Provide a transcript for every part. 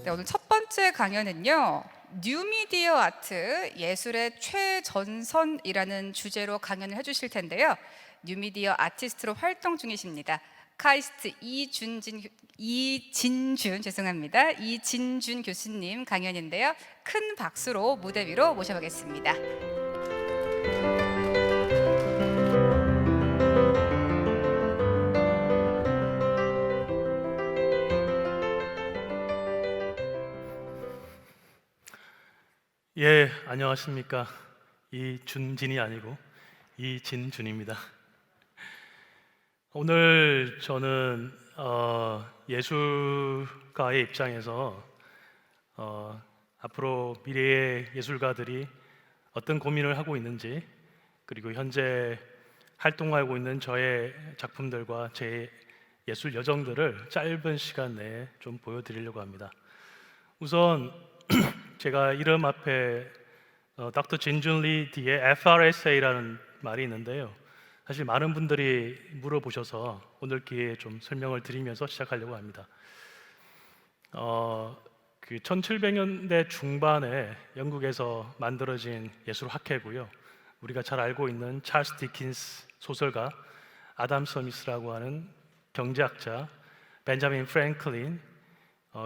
네, 오늘 첫 번째 강연은요, 뉴미디어 아트 예술의 최전선이라는 주제로 강연을 해주실 텐데요. 뉴미디어 아티스트로 활동 중이십니다. 카이스트 이진준 죄송합니다. 이진준 교수님 강연인데요. 큰 박수로 무대 위로 모셔보겠습니다. 예, 안녕하십니까. 이준진이 아니고 이진준입니다. 오늘 저는 예술가의 입장에서 앞으로 미래의 예술가들이 어떤 고민을 하고 있는지, 그리고 현재 활동하고 있는 저의 작품들과 제 예술 여정들을 짧은 시간 내에 좀 보여드리려고 합니다. 우선 제가 이름 앞에 닥터 진준 리 뒤에 FRSA라는 말이 있는데요. 사실 많은 분들이 물어보셔서 오늘 기회에 좀 설명을 드리면서 시작하려고 합니다. 그 1700년대 중반에 영국에서 만들어진 예술학회고요. 우리가 잘 알고 있는 찰스 디킨스 소설가, 아담 서미스라고 하는 경제학자, 벤자민 프랭클린,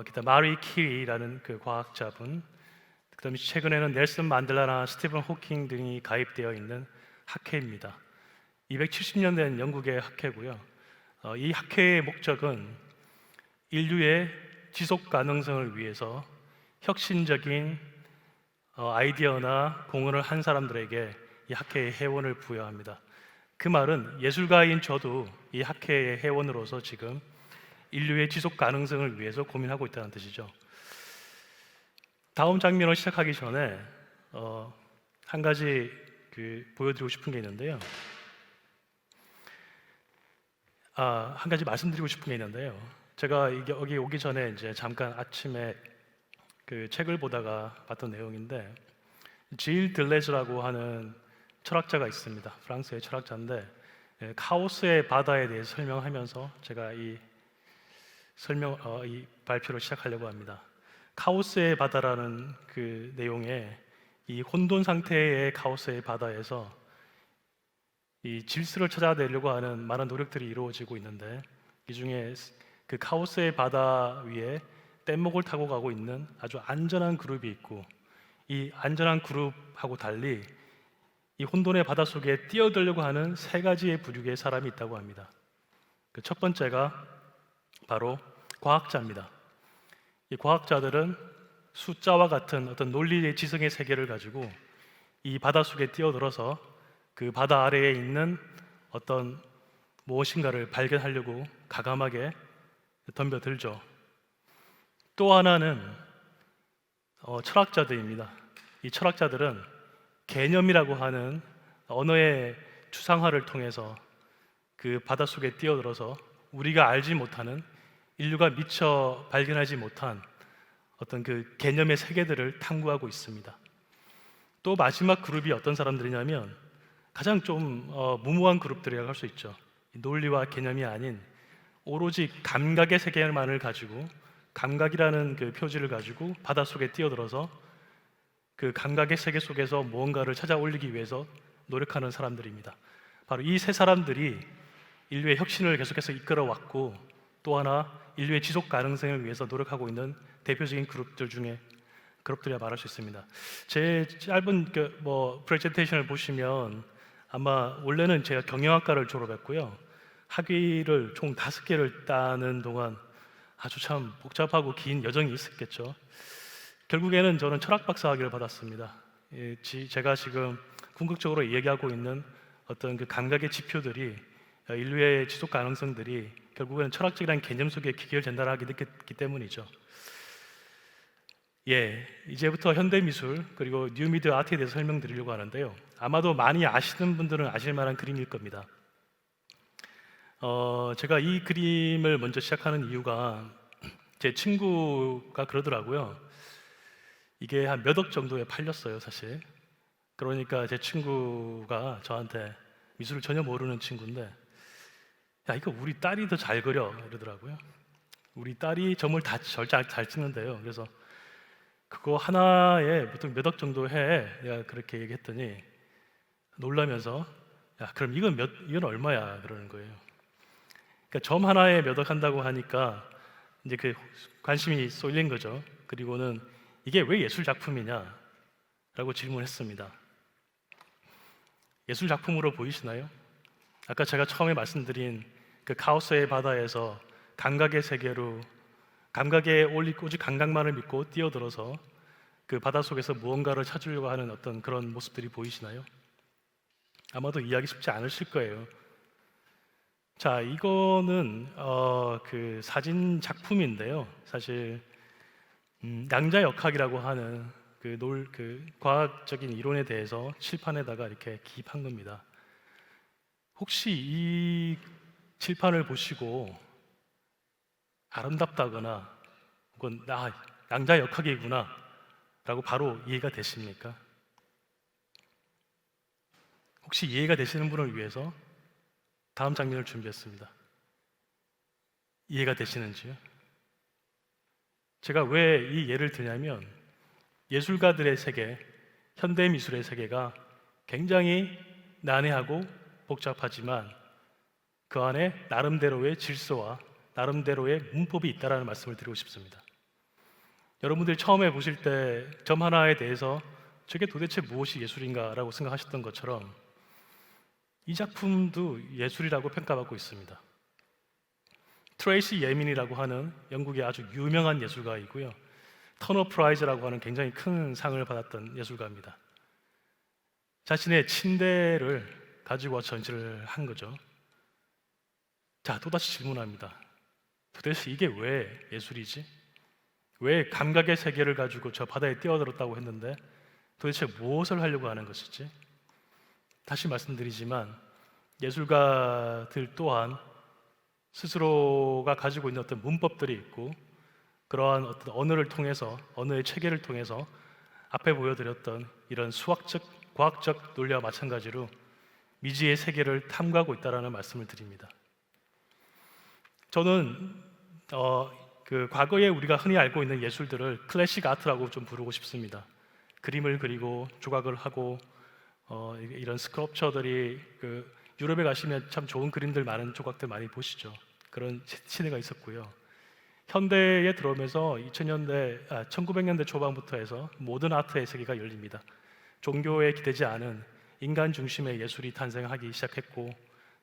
기타 마리 키리라는 그 과학자분, 그다음에 최근에는 넬슨 만델라나 스티븐 호킹 등이 가입되어 있는 학회입니다. 270년 된 영국의 학회고요. 이 학회의 목적은 인류의 지속 가능성을 위해서 혁신적인 아이디어나 공헌을 한 사람들에게 이 학회의 회원을 부여합니다. 그 말은 예술가인 저도 이 학회의 회원으로서 지금 인류의 지속 가능성을 위해서 고민하고 있다는 뜻이죠. 다음 장면을 시작하기 전에 한 가지 보여드리고 싶은 게 있는데요. 한 가지 말씀드리고 싶은 게 있는데요. 제가 여기 오기 전에 이제 잠깐 아침에 그 책을 보다가 봤던 내용인데, 질 들레즈라고 하는 철학자가 있습니다. 프랑스의 철학자인데, 카오스의 바다에 대해서 설명하면서 제가 이 발표를 시작하려고 합니다. 카오스의 바다라는 그 내용에 이 혼돈 상태의 카오스의 바다에서 이 질서를 찾아내려고 하는 많은 노력들이 이루어지고 있는데, 이 중에 그 카오스의 바다 위에 뗏목을 타고 가고 있는 아주 안전한 그룹이 있고, 이 안전한 그룹하고 달리 이 혼돈의 바다 속에 뛰어들려고 하는 세 가지의 부류의 사람이 있다고 합니다. 그 첫 번째가 바로 과학자입니다. 이 과학자들은 숫자와 같은 어떤 논리의 지성의 세계를 가지고 이 바다 속에 뛰어들어서 그 바다 아래에 있는 어떤 무엇인가를 발견하려고 가감하게 덤벼들죠. 또 하나는 철학자들입니다. 이 철학자들은 개념이라고 하는 언어의 추상화를 통해서 그 바다 속에 뛰어들어서 우리가 알지 못하는, 인류가 미처 발견하지 못한 어떤 그 개념의 세계들을 탐구하고 있습니다. 또 마지막 그룹이 어떤 사람들이냐면 가장 좀 무모한 그룹들이라고 할 수 있죠. 논리와 개념이 아닌 오로지 감각의 세계만을 가지고, 감각이라는 그 표지를 가지고 바닷속에 뛰어들어서 그 감각의 세계 속에서 무언가를 찾아 올리기 위해서 노력하는 사람들입니다. 바로 이 세 사람들이 인류의 혁신을 계속해서 이끌어왔고, 또 하나 인류의 지속 가능성을 위해서 노력하고 있는 대표적인 그룹들 중에 그룹들이라 말할 수 있습니다. 제 짧은 프레젠테이션을 보시면 아마 원래는 제가 경영학과를 졸업했고요. 학위를 총 5개를 따는 동안 아주 참 복잡하고 긴 여정이 있었겠죠. 결국에는 저는 철학 박사 학위를 받았습니다. 제가 지금 궁극적으로 얘기하고 있는 어떤 그 감각의 지표들이, 인류의 지속 가능성들이 결국에는 철학적이라는 개념 속에 기결된다라고 느꼈기 때문이죠. 이제부터 현대미술 그리고 뉴미디어 아트에 대해서 설명드리려고 하는데요. 아마도 많이 아시는 분들은 아실 만한 그림일 겁니다. 제가 이 그림을 먼저 시작하는 이유가 제 친구가 그러더라고요. 이게 한 몇 억 정도에 팔렸어요, 사실. 그러니까 제 친구가 저한테, 미술을 전혀 모르는 친구인데, 야, 이거 우리 딸이 더 잘 그려 이러더라고요. 우리 딸이 점을 다 잘 찍는데요. 그래서 그거 하나에 보통 몇 억 정도 해. 내가 그렇게 얘기했더니 놀라면서 야, 그럼 이건 얼마야? 그러는 거예요. 그러니까 점 하나에 몇 억 한다고 하니까 이제 그 관심이 쏠린 거죠. 그리고는 이게 왜 예술 작품이냐? 라고 질문했습니다. 예술 작품으로 보이시나요? 아까 제가 처음에 말씀드린 그 카오스의 바다에서 감각의 세계로 오직 감각만을 믿고 뛰어들어서 그 바다 속에서 무언가를 찾으려고 하는 어떤 그런 모습들이 보이시나요? 아마도 이해하기 쉽지 않으실 거예요. 자, 이거는 그 사진 작품인데요. 사실 양자역학이라고 하는 그 과학적인 이론에 대해서 칠판에다가 이렇게 기입한 겁니다. 혹시 이 칠판을 보시고 아름답다거나 혹은 양자역학이구나 라고 바로 이해가 되십니까? 혹시 이해가 되시는 분을 위해서 다음 장면을 준비했습니다. 이해가 되시는지요? 제가 왜 이 예를 드냐면 예술가들의 세계, 현대 미술의 세계가 굉장히 난해하고 복잡하지만 그 안에 나름대로의 질서와 나름대로의 문법이 있다는 말씀을 드리고 싶습니다. 여러분들이 처음에 보실 때 점 하나에 대해서 저게 도대체 무엇이 예술인가라고 생각하셨던 것처럼 이 작품도 예술이라고 평가받고 있습니다. 트레이시 예민이라고 하는 영국의 아주 유명한 예술가이고요. 터너 프라이즈라고 하는 굉장히 큰 상을 받았던 예술가입니다. 자신의 침대를 가지고 와서 전시를 한 거죠. 자, 또다시 질문합니다. 도대체 이게 왜 예술이지? 왜 감각의 세계를 가지고 저 바다에 뛰어들었다고 했는데 도대체 무엇을 하려고 하는 것이지? 다시 말씀드리지만 예술가들 또한 스스로가 가지고 있는 어떤 문법들이 있고 그러한 어떤 언어를 통해서 언어의 체계를 통해서 앞에 보여드렸던 이런 수학적, 과학적 논리와 마찬가지로 미지의 세계를 탐구하고 있다는 말씀을 드립니다. 저는 그 과거에 우리가 흔히 알고 있는 예술들을 클래식 아트라고 좀 부르고 싶습니다. 그림을 그리고 조각을 하고 이런 스컬프처들이 그 유럽에 가시면 참 좋은 그림들 많은 조각들 많이 보시죠. 그런 시대가 있었고요. 현대에 들어오면서 1900년대 초반부터 해서 모던 아트의 세계가 열립니다. 종교에 기대지 않은 인간 중심의 예술이 탄생하기 시작했고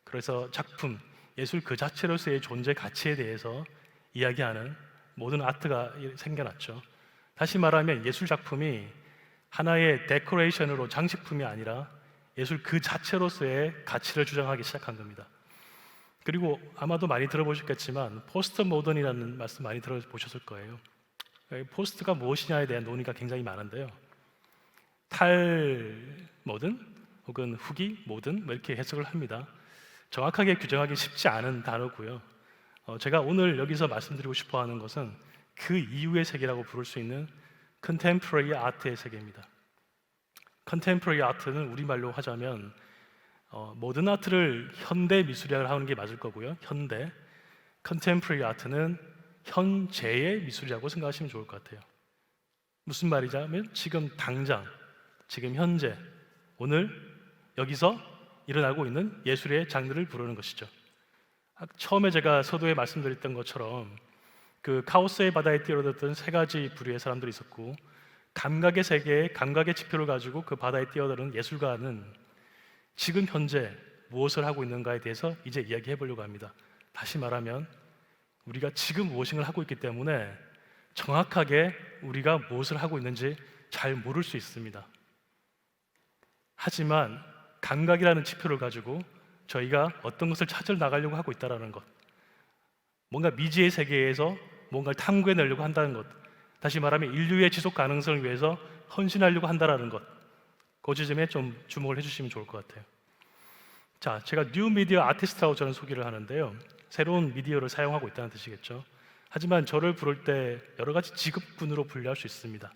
그래서 작품, 예술 그 자체로서의 존재 가치에 대해서 이야기하는 모던 아트가 생겨났죠. 다시 말하면 예술 작품이 하나의 데코레이션으로 장식품이 아니라 예술 그 자체로서의 가치를 주장하기 시작한 겁니다. 그리고 아마도 많이 들어보셨겠지만 포스트 모던이라는 말씀 많이 들어보셨을 거예요. 포스트가 무엇이냐에 대한 논의가 굉장히 많은데요. 탈 모던 혹은 후기 모던 이렇게 해석을 합니다. 정확하게 규정하기 쉽지 않은 단어고요. 제가 오늘 여기서 말씀드리고 싶어 하는 것은 그 이후의 세계라고 부를 수 있는 컨템포러리 아트의 세계입니다. 컨템포러리 아트는 우리말로 하자면 모던 아트를 현대 미술이라고 하는 게 맞을 거고요. 현대 컨템포러리 아트는 현재의 미술이라고 생각하시면 좋을 것 같아요. 무슨 말이냐면 지금 당장, 지금 현재, 오늘 여기서 일어나고 있는 예술의 장르를 부르는 것이죠. 처음에 제가 서두에 말씀드렸던 것처럼 그 카오스의 바다에 뛰어들었던 세 가지 부류의 사람들이 있었고 감각의 세계에 감각의 지표를 가지고 그 바다에 뛰어드는 예술가는 지금 현재 무엇을 하고 있는가에 대해서 이제 이야기해 보려고 합니다. 다시 말하면 우리가 지금 무엇을 하고 있기 때문에 정확하게 우리가 무엇을 하고 있는지 잘 모를 수 있습니다. 하지만 감각이라는 지표를 가지고 저희가 어떤 것을 찾아 나가려고 하고 있다는 것, 뭔가 미지의 세계에서 뭔가를 탐구해내려고 한다는 것, 다시 말하면 인류의 지속 가능성을 위해서 헌신하려고 한다는 것, 그 지점에 좀 주목을 해주시면 좋을 것 같아요. 자, 제가 뉴 미디어 아티스트라고 저는 소개를 하는데요. 새로운 미디어를 사용하고 있다는 뜻이겠죠. 하지만 저를 부를 때 여러 가지 직업군으로 분류할 수 있습니다.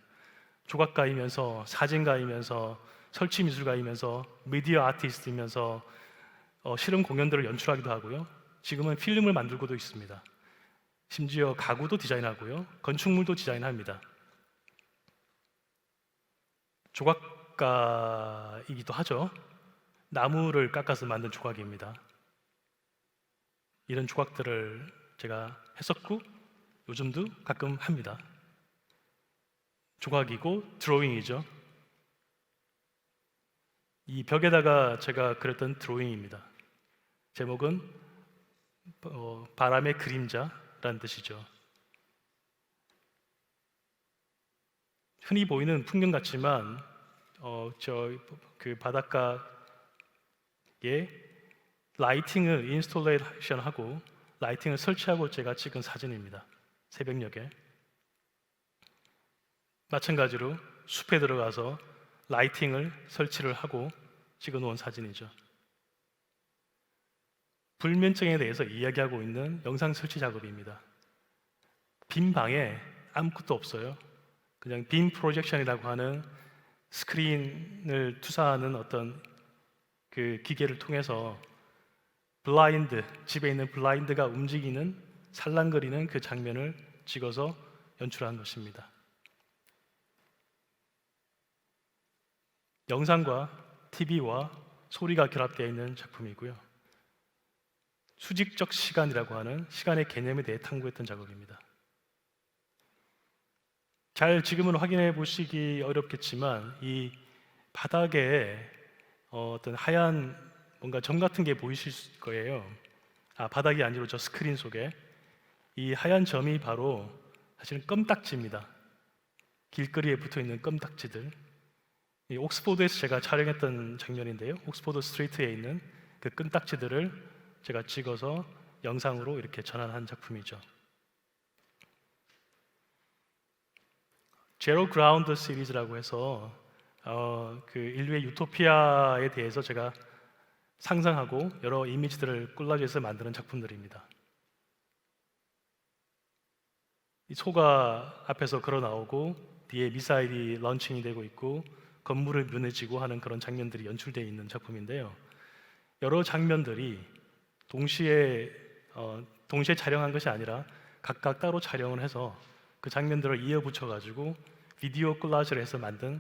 조각가이면서 사진가이면서 설치 미술가이면서 미디어 아티스트이면서 실험 공연들을 연출하기도 하고요. 지금은 필름을 만들고도 있습니다. 심지어 가구도 디자인하고요, 건축물도 디자인합니다. 조각가이기도 하죠. 나무를 깎아서 만든 조각입니다. 이런 조각들을 제가 했었고 요즘도 가끔 합니다. 조각이고 드로잉이죠. 이 벽에다가 제가 그렸던 드로잉입니다. 제목은 바람의 그림자라는 뜻이죠. 흔히 보이는 풍경 같지만 저 그 바닷가에 라이팅을 인스톨레이션하고 라이팅을 설치하고 제가 찍은 사진입니다. 새벽녘에. 마찬가지로 숲에 들어가서 라이팅을 설치를 하고 찍어 놓은 사진이죠. 불면증에 대해서 이야기하고 있는 영상 설치 작업입니다. 빈 방에 아무것도 없어요. 그냥 빔 프로젝션이라고 하는 스크린을 투사하는 어떤 그 기계를 통해서 블라인드, 집에 있는 블라인드가 움직이는 살랑거리는 그 장면을 찍어서 연출한 것입니다. 영상과 TV와 소리가 결합되어 있는 작품이고요. 수직적 시간이라고 하는 시간의 개념에 대해 탐구했던 작업입니다. 잘 지금은 확인해 보시기 어렵겠지만 이 바닥에 어떤 하얀 뭔가 점 같은 게 보이실 거예요. 바닥이 아니고 저 스크린 속에 이 하얀 점이 바로 사실은 껌딱지입니다. 길거리에 붙어 있는 껌딱지들. 이 옥스포드에서 제가 촬영했던 장면인데요. 옥스포드 스트리트에 있는 그 껌딱지들을 제가 찍어서 영상으로 이렇게 전환한 작품이죠. 제로 그라운드 시리즈라고 해서 그 인류의 유토피아에 대해서 제가 상상하고 여러 이미지들을 콜라주해서 만드는 작품들입니다. 이 소가 앞에서 걸어 나오고 뒤에 미사일이 런칭이 되고 있고 건물을 무너지고 하는 그런 장면들이 연출되어 있는 작품인데요. 여러 장면들이 동시에 촬영한 것이 아니라 각각 따로 촬영을 해서 그 장면들을 이어붙여 가지고 비디오 콜라주를 해서 만든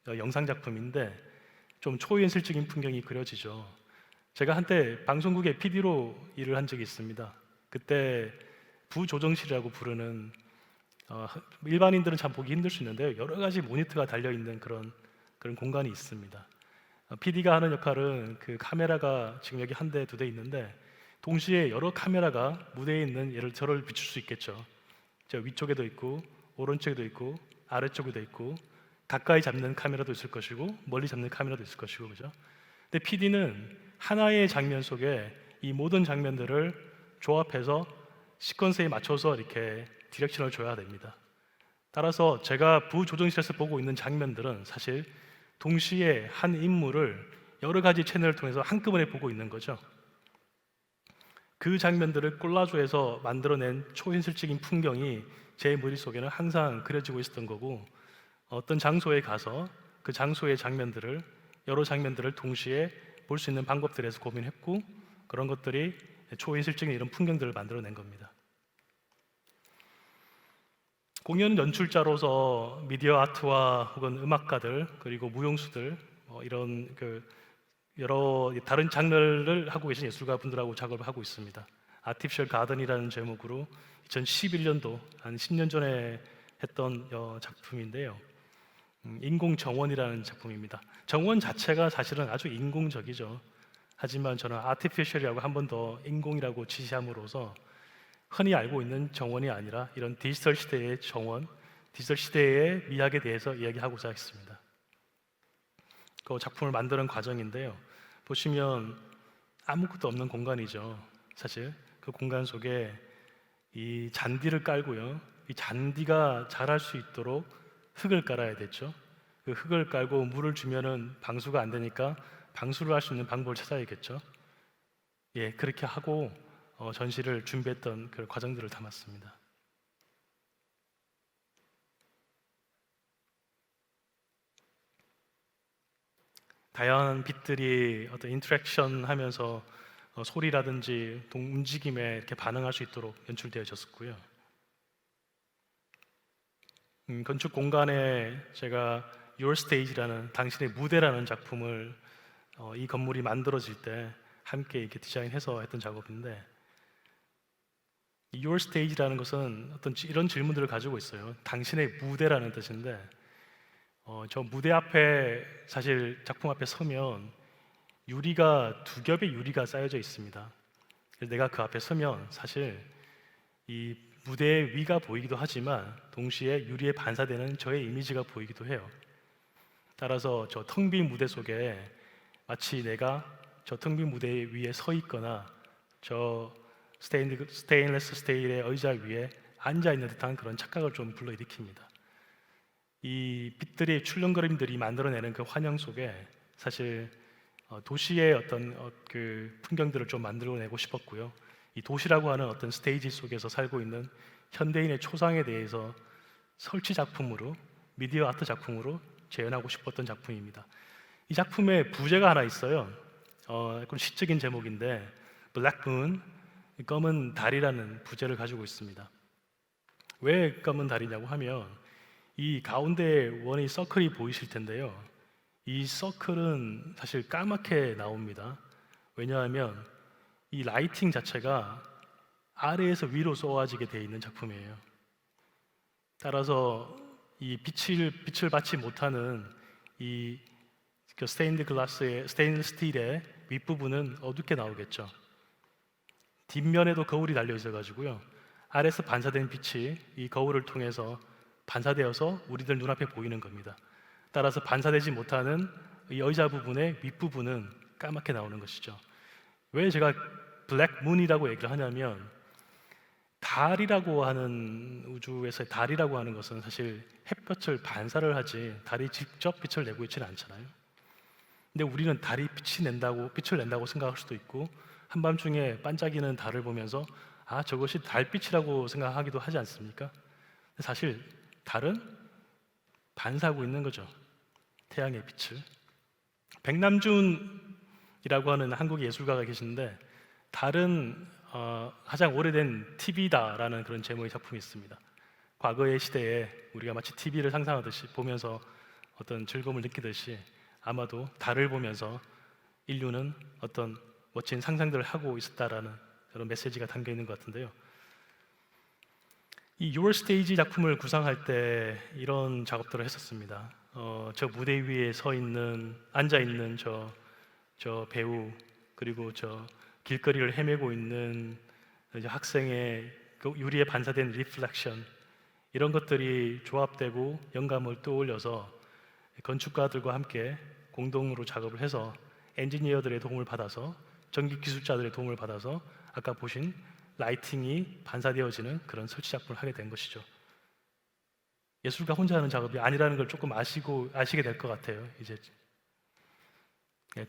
영상 작품인데 좀 초현실적인 풍경이 그려지죠. 제가 한때 방송국의 PD로 일을 한 적이 있습니다. 그때 부조정실이라고 부르는 일반인들은 참 보기 힘들 수 있는데요. 여러 가지 모니터가 달려 있는 그런 공간이 있습니다. PD가 하는 역할은 그 카메라가 지금 여기 한 대, 두 대 있는데 동시에 여러 카메라가 무대에 있는 저를 비출 수 있겠죠. 저 위쪽에도 있고 오른쪽에도 있고 아래쪽에도 있고 가까이 잡는 카메라도 있을 것이고 멀리 잡는 카메라도 있을 것이고 그죠? 근데 PD는 하나의 장면 속에 이 모든 장면들을 조합해서 시퀀스에 맞춰서 이렇게 디렉션을 줘야 됩니다. 따라서 제가 부조정실에서 보고 있는 장면들은 사실 동시에 한 인물을 여러 가지 채널을 통해서 한꺼번에 보고 있는 거죠. 그 장면들을 콜라주해서 만들어낸 초현실적인 풍경이 제 머릿속에는 항상 그려지고 있었던 거고 어떤 장소에 가서 그 장소의 장면들을 여러 장면들을 동시에 볼 수 있는 방법들에 대해서 고민했고 그런 것들이 초현실적인 이런 풍경들을 만들어낸 겁니다. 공연 연출자로서 미디어 아트와 혹은 음악가들 그리고 무용수들 이런 여러 다른 장르를 하고 계신 예술가 분들하고 작업을 하고 있습니다. 아티피셜 가든이라는 제목으로 2011년도 한 10년 전에 했던 작품인데요. 인공 정원이라는 작품입니다. 정원 자체가 사실은 아주 인공적이죠. 하지만 저는 아티피셜이라고 한 번 더 인공이라고 지시함으로써 흔히 알고 있는 정원이 아니라 이런 디지털 시대의 정원, 디지털 시대의 미학에 대해서 이야기하고자 했습니다. 그 작품을 만드는 과정인데요. 보시면 아무것도 없는 공간이죠. 사실 그 공간 속에 이 잔디를 깔고요. 이 잔디가 자랄 수 있도록 흙을 깔아야 됐죠. 그 흙을 깔고 물을 주면은 방수가 안 되니까 방수를 할 수 있는 방법을 찾아야겠죠. 예, 그렇게 하고 전시를 준비했던 그 과정들을 담았습니다. 다양한 빛들이 어떤 인터랙션 하면서 소리라든지 움직임에 이렇게 반응할 수 있도록 연출되어졌었고요. 건축 공간에 제가 Your Stage라는 당신의 무대라는 작품을 이 건물이 만들어질 때 함께 이렇게 디자인해서 했던 작업인데, 이 Your Stage라는 것은 어떤 이런 질문들을 가지고 있어요. 당신의 무대라는 뜻인데, 저 무대 앞에 사실 작품 앞에 서면 유리가 두 겹의 유리가 쌓여져 있습니다. 그래서 내가 그 앞에 서면 사실 이 무대의 위가 보이기도 하지만 동시에 유리에 반사되는 저의 이미지가 보이기도 해요. 따라서 저 텅 빈 무대 속에 마치 내가 저 텅 빈 무대 위에 서 있거나 저 스테인리스 스틸의 의자 위에 앉아 있는 듯한 그런 착각을 좀 불러일으킵니다. 이 빛들의 출렁거림들이 만들어내는 그 환영 속에 사실 도시의 어떤 그 풍경들을 좀 만들어내고 싶었고요. 이 도시라고 하는 어떤 스테이지 속에서 살고 있는 현대인의 초상에 대해서 설치 작품으로, 미디어 아트 작품으로 재현하고 싶었던 작품입니다. 이 작품에 부제가 하나 있어요. 그건 시적인 제목인데 Black Moon, 검은 달이라는 부제를 가지고 있습니다. 왜 검은 달이냐고 하면 이 가운데 원이 서클이 보이실 텐데요. 이 서클은 사실 까맣게 나옵니다. 왜냐하면 이 라이팅 자체가 아래에서 위로 쏘아지게 되어 있는 작품이에요. 따라서 이 빛을 받지 못하는 이 스테인리스 스틸의 윗부분은 어둡게 나오겠죠. 뒷면에도 거울이 달려 있어 가지고요. 아래에서 반사된 빛이 이 거울을 통해서 반사되어서 우리들 눈앞에 보이는 겁니다. 따라서 반사되지 못하는 이 의자 부분의 윗부분은 까맣게 나오는 것이죠. 왜 제가 블랙 문이라고 얘기를 하냐면, 달이라고 하는 우주에서의 달이라고 하는 것은 사실 햇볕을 반사를 하지 달이 직접 빛을 내고 있지는 않잖아요. 근데 우리는 달이 빛을 낸다고 생각할 수도 있고, 한밤중에 반짝이는 달을 보면서 아, 저것이 달빛이라고 생각하기도 하지 않습니까? 사실 달은 반사하고 있는 거죠. 태양의 빛을. 백남준이라고 하는 한국 예술가가 계시는데, 달은 가장 오래된 TV다라는 그런 제목의 작품이 있습니다. 과거의 시대에 우리가 마치 TV를 상상하듯이 보면서 어떤 즐거움을 느끼듯이 아마도 달을 보면서 인류는 어떤 멋진 상상들을 하고 있었다라는 그런 메시지가 담겨 있는 것 같은데요. 이 Your Stage 작품을 구상할 때 이런 작업들을 했었습니다. 저 무대 위에 앉아 있는 저 배우, 그리고 저 길거리를 헤매고 있는 학생의 그 유리에 반사된 리플렉션, 이런 것들이 조합되고 영감을 떠올려서 건축가들과 함께 공동으로 작업을 해서 엔지니어들의 도움을 받아서, 전기 기술자들의 도움을 받아서 아까 보신 라이팅이 반사되어지는 그런 설치 작품을 하게 된 것이죠. 예술가 혼자 하는 작업이 아니라는 걸 조금 아시게 될 것 같아요. 이제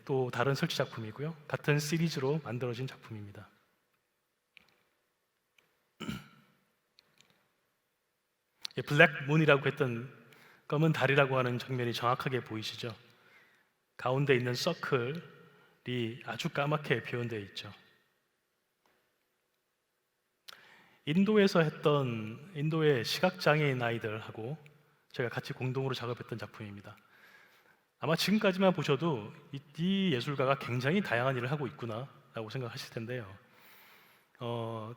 또 다른 설치 작품이고요. 같은 시리즈로 만들어진 작품입니다. 블랙 문이라고 했던 검은 달이라고 하는 장면이 정확하게 보이시죠? 가운데 있는 서클이 아주 까맣게 표현되어 있죠. 인도에서 했던 인도의 시각장애인 아이들하고 제가 같이 공동으로 작업했던 작품입니다. 아마 지금까지만 보셔도 이 예술가가 굉장히 다양한 일을 하고 있구나라고 생각하실 텐데요.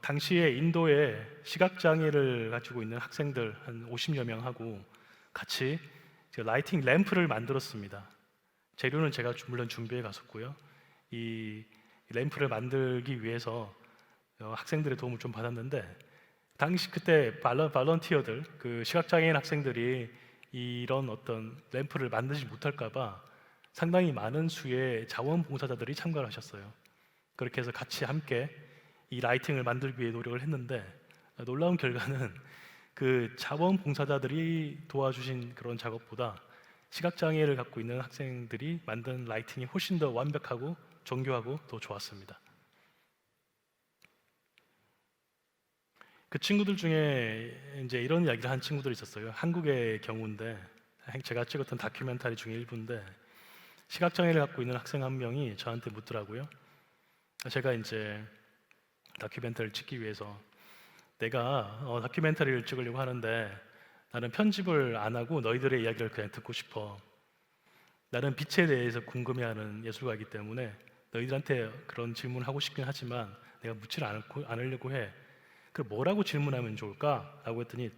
당시에 인도에 시각장애를 가지고 있는 학생들 한 50여 명하고 같이 라이팅 램프를 만들었습니다. 재료는 제가 물론 준비해 갔었고요. 이 램프를 만들기 위해서 학생들의 도움을 좀 받았는데, 그때 발런티어들, 그 시각장애인 학생들이 이런 어떤 램프를 만들지 못할까봐 상당히 많은 수의 자원봉사자들이 참가를 하셨어요. 그렇게 해서 같이 함께 이 라이팅을 만들기 위해 노력을 했는데, 놀라운 결과는 그 자원봉사자들이 도와주신 그런 작업보다 시각장애를 갖고 있는 학생들이 만든 라이팅이 훨씬 더 완벽하고 정교하고 더 좋았습니다. 그 친구들 중에 이제 이런 이야기를 한 친구들이 있었어요. 한국의 경우인데, 제가 찍었던 다큐멘터리 중에 일부인데, 시각장애를 갖고 있는 학생 한 명이 저한테 묻더라고요. 제가 이제 다큐멘터리를 찍기 위해서 내가 다큐멘터리를 찍으려고 하는데 나는 편집을 안 하고 너희들의 이야기를 그냥 듣고 싶어. 나는 빛에 대해서 궁금해하는 예술가이기 때문에 너희들한테 그런 질문을 하고 싶긴 하지만 내가 묻지를 않으려고 해. 그럼 뭐라고 질문하면 좋을까? 라고 했더니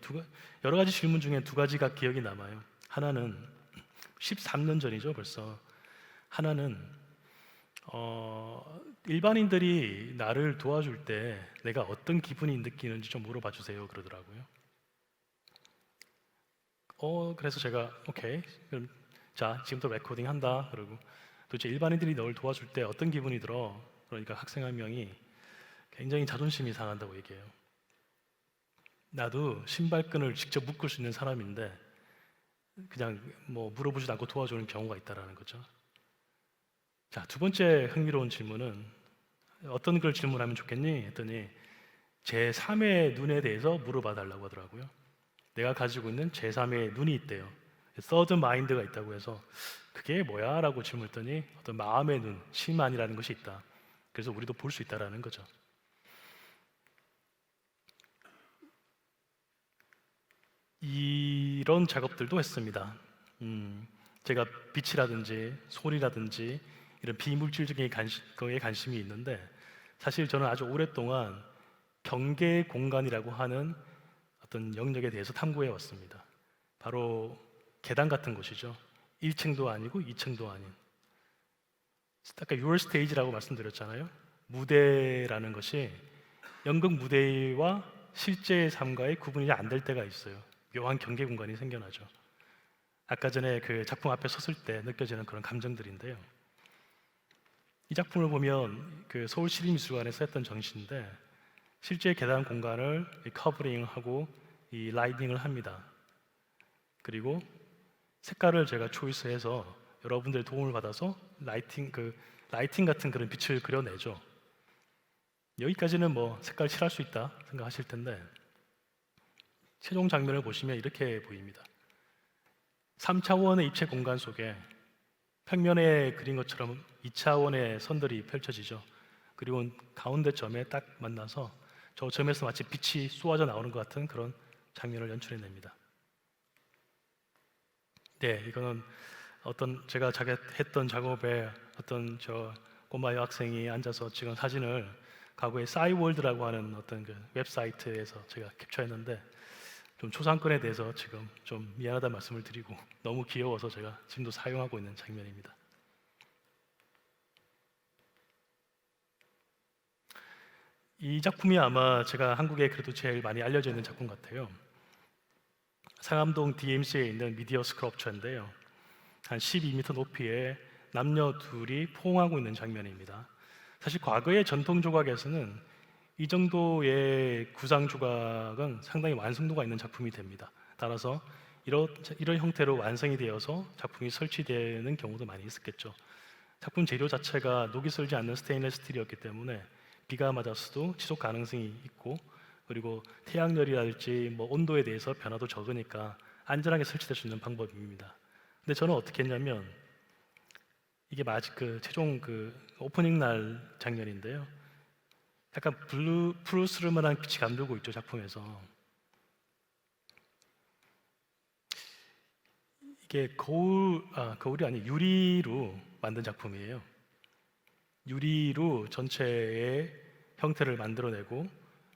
여러 가지 질문 중에 두 가지가 기억이 남아요. 하나는 13년 전이죠, 벌써. 하나는 일반인들이 나를 도와줄 때 내가 어떤 기분이 느끼는지 좀 물어봐 주세요, 그러더라고요. 그래서 제가 오케이, 그럼 자, 지금부터 레코딩 한다. 그러고 도대체 일반인들이 널 도와줄 때 어떤 기분이 들어? 그러니까 학생 한 명이 굉장히 자존심이 상한다고 얘기해요. 나도 신발끈을 직접 묶을 수 있는 사람인데 그냥 뭐 물어보지도 않고 도와주는 경우가 있다라는 거죠. 자, 두 번째 흥미로운 질문은 어떤 걸 질문하면 좋겠니? 했더니 제3의 눈에 대해서 물어봐 달라고 하더라고요. 내가 가지고 있는 제3의 눈이 있대요. 서드 마인드가 있다고 해서 그게 뭐야? 라고 질문했더니 어떤 마음의 눈, 심안이라는 것이 있다. 그래서 우리도 볼 수 있다라는 거죠. 이런 작업들도 했습니다. 제가 빛이라든지 소리라든지 이런 비물질적인 거에 관심이 있는데 사실 저는 아주 오랫동안 경계 공간이라고 하는 어떤 영역에 대해서 탐구해 왔습니다. 바로 계단 같은 곳이죠. 1층도 아니고 2층도 아닌. 아까 your stage라고 말씀드렸잖아요. 무대라는 것이 연극 무대와 실제 삶과의 구분이 안 될 때가 있어요. 묘한 경계 공간이 생겨나죠. 아까 전에 그 작품 앞에 섰을 때 느껴지는 그런 감정들인데요. 이 작품을 보면 그 서울시립미술관에서 했던 전시인데 실제 계단 공간을 커버링하고 이 라이팅을 합니다. 그리고 색깔을 제가 초이스해서 여러분들의 도움을 받아서 라이팅 같은 그런 빛을 그려내죠. 여기까지는 뭐 색깔 칠할 수 있다 생각하실 텐데 최종 장면을 보시면 이렇게 보입니다. 3차원의 입체 공간 속에 평면에 그린 것처럼 2차원의 선들이 펼쳐지죠. 그리고 가운데 점에 딱 만나서 저 점에서 마치 빛이 쏟아져 나오는 것 같은 그런 장면을 연출해냅니다. 네, 이거는 어떤 제가 했던 작업에 어떤 저 꼬마 여학생이 앉아서 찍은 사진을 과거에 싸이월드라고 하는 어떤 그 웹사이트에서 제가 캡처했는데 좀 초상권에 대해서 지금 좀 미안하다는 말씀을 드리고 너무 귀여워서 제가 지금도 사용하고 있는 장면입니다. 이 작품이 아마 제가 한국에 그래도 제일 많이 알려져 있는 작품 같아요. 상암동 DMC에 있는 미디어 스컬프처인데요. 한 12m 높이의 남녀 둘이 포옹하고 있는 장면입니다. 사실 과거의 전통 조각에서는 이 정도의 구상 조각은 상당히 완성도가 있는 작품이 됩니다. 따라서 이런 형태로 완성이 되어서 작품이 설치되는 경우도 많이 있었겠죠. 작품 재료 자체가 녹이 슬지 않는 스테인리스 스틸이었기 때문에 비가 맞았어도 지속 가능성이 있고 그리고 태양열이랄지 뭐 온도에 대해서 변화도 적으니까 안전하게 설치될 수 있는 방법입니다. 근데 저는 어떻게 했냐면 이게 마치 그 최종 그 오프닝 날 장면인데요. 약간 푸르스름한 빛이 감돌고 있죠, 작품에서. 이게 거울이 아니 유리로 만든 작품이에요. 유리로 전체의 형태를 만들어내고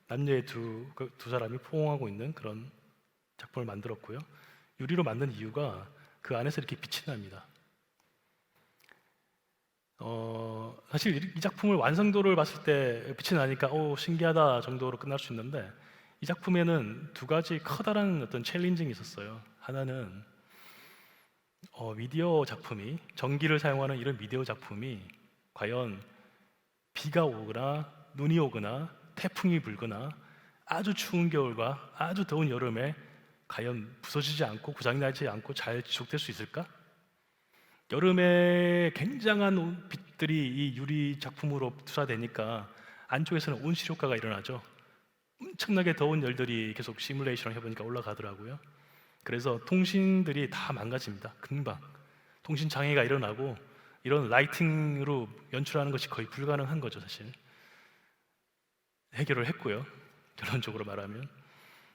남녀의 두 사람이 포옹하고 있는 그런 작품을 만들었고요. 유리로 만든 이유가 그 안에서 이렇게 빛이 납니다. 사실 이 작품을 완성도를 봤을 때 빛이 나니까 신기하다 정도로 끝날 수 있는데 이 작품에는 두 가지 커다란 어떤 챌린징이 있었어요. 하나는 미디어 작품이 전기를 사용하는 이런 미디어 작품이 과연 비가 오거나 눈이 오거나 태풍이 불거나 아주 추운 겨울과 아주 더운 여름에 과연 부서지지 않고 고장나지 않고 잘 지속될 수 있을까? 여름에 굉장한 빛들이 이 유리 작품으로 투사되니까 안쪽에서는 온실효과가 일어나죠. 엄청나게 더운 열들이 계속 시뮬레이션을 해보니까 올라가더라고요. 그래서 통신들이 다 망가집니다. 금방 통신 장애가 일어나고 이런 라이팅으로 연출하는 것이 거의 불가능한 거죠, 사실. 해결을 했고요. 결론적으로 말하면.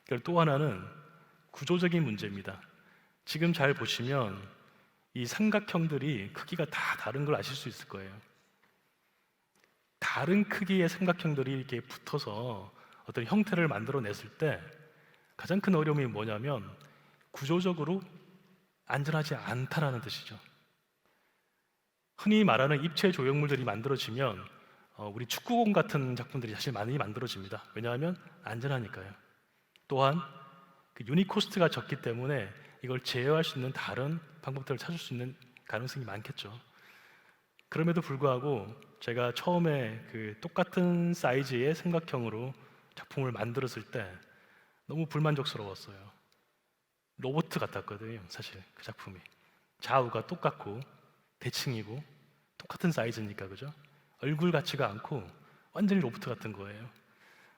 그리고 또 하나는 구조적인 문제입니다. 지금 잘 보시면 이 삼각형들이 크기가 다 다른 걸 아실 수 있을 거예요. 다른 크기의 삼각형들이 이렇게 붙어서 어떤 형태를 만들어냈을 때 가장 큰 어려움이 뭐냐면 구조적으로 안전하지 않다라는 뜻이죠. 흔히 말하는 입체 조형물들이 만들어지면 우리 축구공 같은 작품들이 사실 많이 만들어집니다. 왜냐하면 안전하니까요. 또한 그 유닛 코스트가 적기 때문에 이걸 제어할 수 있는 다른 방법들을 찾을 수 있는 가능성이 많겠죠. 그럼에도 불구하고 제가 처음에 그 똑같은 사이즈의 삼각형으로 작품을 만들었을 때 너무 불만족스러웠어요. 로봇 같았거든요, 사실 그 작품이. 좌우가 똑같고 대칭이고 똑같은 사이즈니까, 그죠? 얼굴 같지가 않고 완전히 로봇 같은 거예요.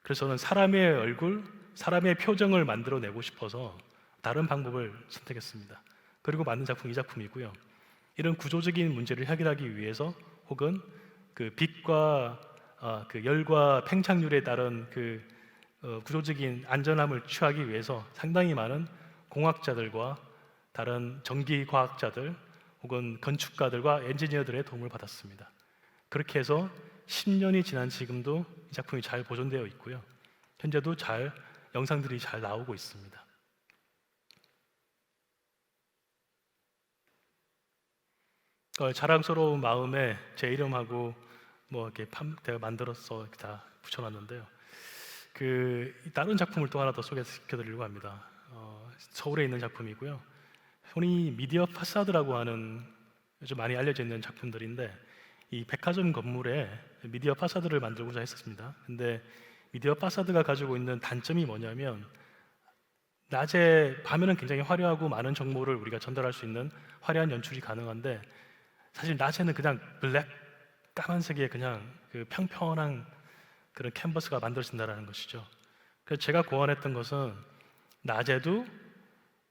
그래서 저는 사람의 얼굴, 사람의 표정을 만들어내고 싶어서 다른 방법을 선택했습니다. 그리고 만든 작품이 이 작품이고요. 이런 구조적인 문제를 해결하기 위해서 혹은 그 빛과 그 열과 팽창률에 따른 그 구조적인 안전함을 취하기 위해서 상당히 많은 공학자들과 다른 전기 과학자들 혹은 건축가들과 엔지니어들의 도움을 받았습니다. 그렇게 해서 10년이 지난 지금도 이 작품이 잘 보존되어 있고요. 현재도 영상들이 잘 나오고 있습니다. 자랑스러운 마음에 제 이름하고 뭐 이렇게 제가 만들어서 이렇게 다 붙여놨는데요. 다른 작품을 또 하나 더 소개시켜드리려고 합니다. 서울에 있는 작품이고요. 흔히 미디어 파사드라고 하는 요즘 많이 알려져 있는 작품들인데 이 백화점 건물에 미디어 파사드를 만들고자 했었습니다. 근데 미디어 파사드가 가지고 있는 단점이 뭐냐면 밤에는 굉장히 화려하고 많은 정보를 우리가 전달할 수 있는 화려한 연출이 가능한데 사실 낮에는 그냥 까만색의 그냥 그 평평한 그런 캔버스가 만들어진다는 것이죠. 그래서 제가 고안했던 것은 낮에도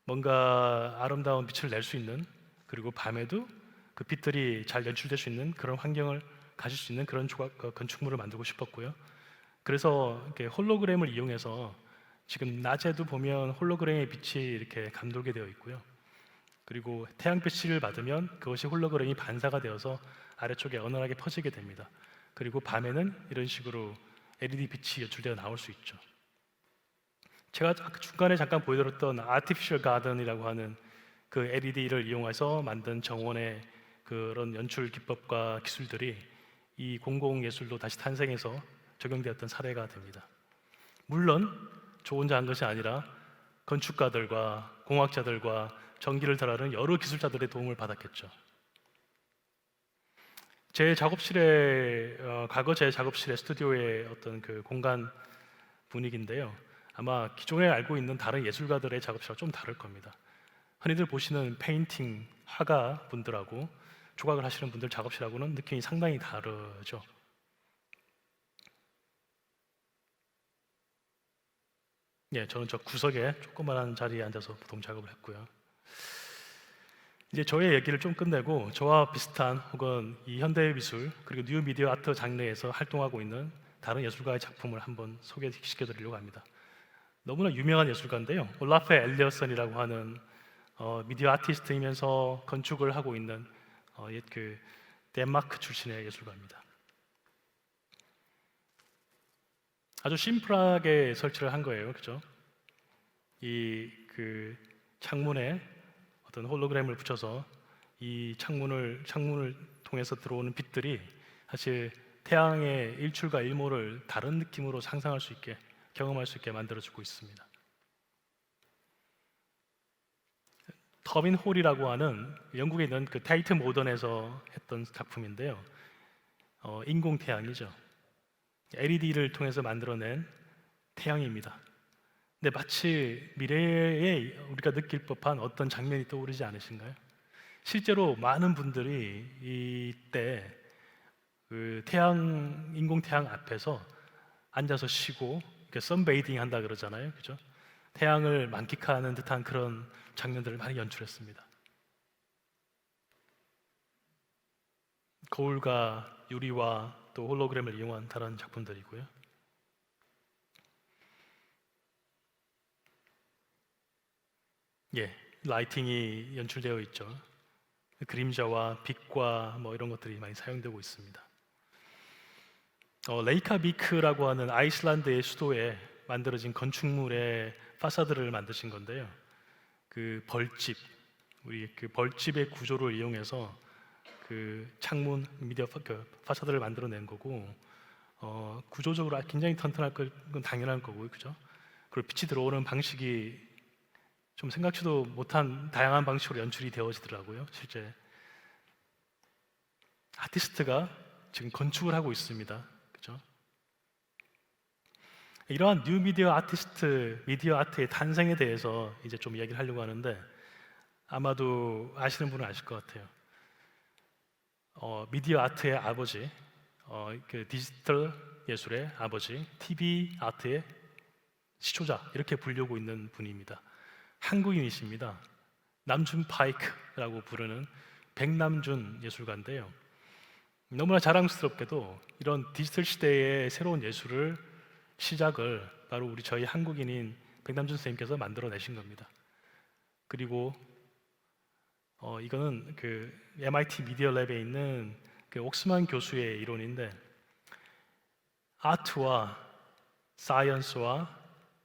뭔가 아름다운 빛을 낼 수 있는, 그리고 밤에도 그 빛들이 잘 연출될 수 있는 그런 환경을 가질 수 있는 그런 건축물을 만들고 싶었고요. 그래서 이렇게 홀로그램을 이용해서 지금 낮에도 보면 홀로그램의 빛이 이렇게 감돌게 되어 있고요. 그리고 태양빛을 받으면 그것이 홀로그램이 반사가 되어서 아래쪽에 어눌하게 퍼지게 됩니다. 그리고 밤에는 이런 식으로 LED 빛이 연출되어 나올 수 있죠. 제가 중간에 잠깐 보여드렸던 아티피셜 가든이라고 하는 그 LED를 이용해서 만든 정원의 그런 연출 기법과 기술들이 이 공공예술로 다시 탄생해서 적용되었던 사례가 됩니다. 물론 저 혼자 한 것이 아니라 건축가들과 공학자들과 전기를 다루는 여러 기술자들의 도움을 받았겠죠. 과거 제 작업실의 스튜디오의 어떤 그 공간 분위기인데요. 아마 기존에 알고 있는 다른 예술가들의 작업실과 좀 다를 겁니다. 흔히들 보시는 페인팅, 화가 분들하고 조각을 하시는 분들 작업실하고는 느낌이 상당히 다르죠. 예, 저는 저 구석에 조그만한 자리에 앉아서 보통 작업을 했고요. 이제 저의 얘기를 좀 끝내고 저와 비슷한 혹은 이 현대 미술 그리고 뉴 미디어 아트 장르에서 활동하고 있는 다른 예술가의 작품을 한번 소개시켜드리려고 합니다. 너무나 유명한 예술가인데요. 올라프 엘리어슨이라고 하는 미디어 아티스트이면서 건축을 하고 있는 덴마크 출신의 예술가입니다. 아주 심플하게 설치를 한 거예요, 그죠? 창문에 어떤 홀로그램을 붙여서 이 창문을 통해서 들어오는 빛들이 사실 태양의 일출과 일모를 다른 느낌으로 상상할 수 있게, 경험할 수 있게 만들어주고 있습니다. 터빈 홀이라고 하는 영국에 있는 그 타이트 모던에서 했던 작품인데요. 인공 태양이죠. LED를 통해서 만들어낸 태양입니다. 근데 마치 미래에 우리가 느낄 법한 어떤 장면이 떠오르지 않으신가요? 실제로 많은 분들이 이때 그 인공 태양 앞에서 앉아서 쉬고 선베이딩 한다 그러잖아요, 그죠? 태양을 만끽하는 듯한 그런 장면들을 많이 연출했습니다. 거울과 유리와 또 홀로그램을 이용한 다른 작품들이고요. 예, 라이팅이 연출되어 있죠. 그림자와 빛과 뭐 이런 것들이 많이 사용되고 있습니다. 레이카비크라고 하는 아이슬란드의 수도에 만들어진 건축물의 파사드를 만드신 건데요. 그 벌집, 우리 그 벌집의 구조를 이용해서 그 창문 미디어 파사드를 만들어낸 거고, 구조적으로 굉장히 튼튼할 건 당연한 거고요, 그죠? 그리고 빛이 들어오는 방식이 좀 생각지도 못한 다양한 방식으로 연출이 되어지더라고요. 실제 아티스트가 지금 건축을 하고 있습니다, 그죠? 이러한 뉴 미디어 아티스트, 미디어 아트의 탄생에 대해서 이제 좀 이야기를 하려고 하는데, 아마도 아시는 분은 아실 것 같아요. 미디어 아트의 아버지, 그 디지털 예술의 아버지, TV 아트의 시초자, 이렇게 불리고 있는 분입니다. 한국인이십니다. 남준 파이크라고 부르는 백남준 예술가인데요. 너무나 자랑스럽게도 이런 디지털 시대의 새로운 예술을 시작을 바로 저희 한국인인 백남준 선생님께서 만들어내신 겁니다. 그리고 이거는 그 MIT 미디어 랩에 있는 그 옥스만 교수의 이론인데, 아트와 사이언스와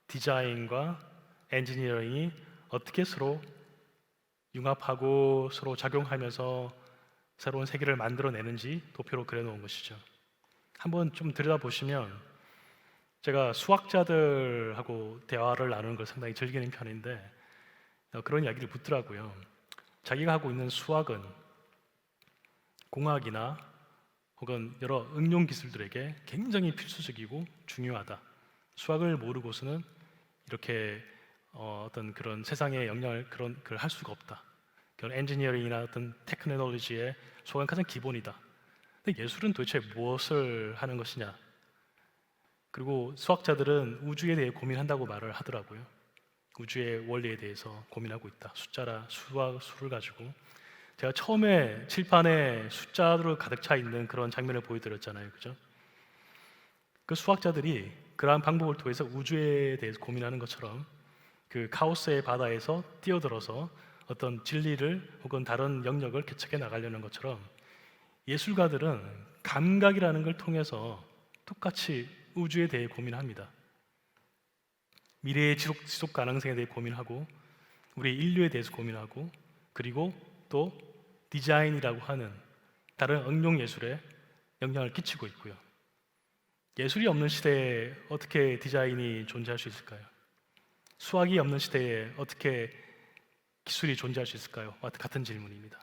디자인과 엔지니어링이 어떻게 서로 융합하고 서로 작용하면서 새로운 세계를 만들어내는지 도표로 그려놓은 것이죠. 한번 좀 들여다보시면, 제가 수학자들하고 대화를 나누는 걸 상당히 즐기는 편인데 그런 이야기를 묻더라고요. 자기가 하고 있는 수학은 공학이나 혹은 여러 응용 기술들에게 굉장히 필수적이고 중요하다. 수학을 모르고서는 이렇게 어떤 그런 세상에 영향을 그런 걸 할 수가 없다. 그런 엔지니어링이나 어떤 테크놀로지의 수학은 가장 기본이다. 근데 예술은 도대체 무엇을 하는 것이냐? 그리고 수학자들은 우주에 대해 고민한다고 말을 하더라고요. 우주의 원리에 대해서 고민하고 있다. 숫자라 수를 가지고, 제가 처음에 칠판에 숫자로 가득 차 있는 그런 장면을 보여드렸잖아요, 그죠? 그 수학자들이 그러한 방법을 통해서 우주에 대해서 고민하는 것처럼 그 카오스의 바다에서 뛰어들어서 어떤 진리를 혹은 다른 영역을 개척해 나가려는 것처럼, 예술가들은 감각이라는 걸 통해서 똑같이 우주에 대해 고민합니다. 미래의 지속 가능성에 대해 고민하고, 우리 인류에 대해서 고민하고, 그리고 또 디자인이라고 하는 다른 응용 예술에 영향을 끼치고 있고요. 예술이 없는 시대에 어떻게 디자인이 존재할 수 있을까요? 수학이 없는 시대에 어떻게 기술이 존재할 수 있을까요? 같은 질문입니다.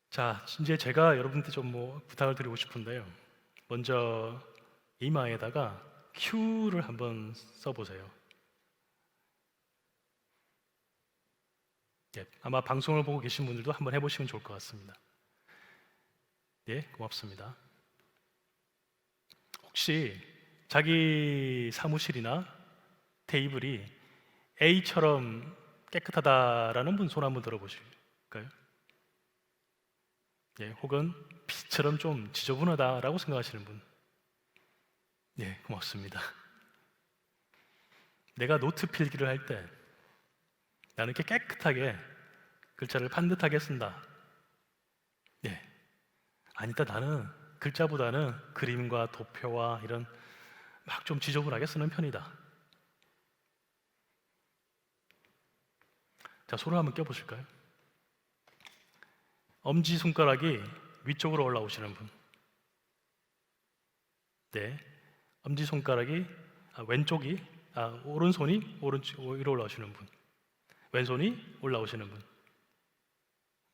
자, 이제 제가 여러분한테 좀 부탁을 드리고 싶은데요. 먼저 이마에다가 Q를 한번 써보세요. 예, 아마 방송을 보고 계신 분들도 한번 해보시면 좋을 것 같습니다. 예, 고맙습니다. 혹시 자기 사무실이나 테이블이 A처럼 깨끗하다라는 분 손 한번 들어보실까요? 예, 혹은 B처럼 좀 지저분하다라고 생각하시는 분? 예, 고맙습니다. 내가 노트 필기를 할 때 나는 이렇게 깨끗하게 글자를 반듯하게 쓴다. 예, 아니다, 나는 글자보다는 그림과 도표와 이런 막 좀 지저분하게 쓰는 편이다. 자, 손을 한번 껴보실까요? 엄지손가락이 위쪽으로 올라오시는 분. 네, 엄지손가락이 왼쪽이 오른손이 위로 올라오시는 분, 왼손이 올라오시는 분.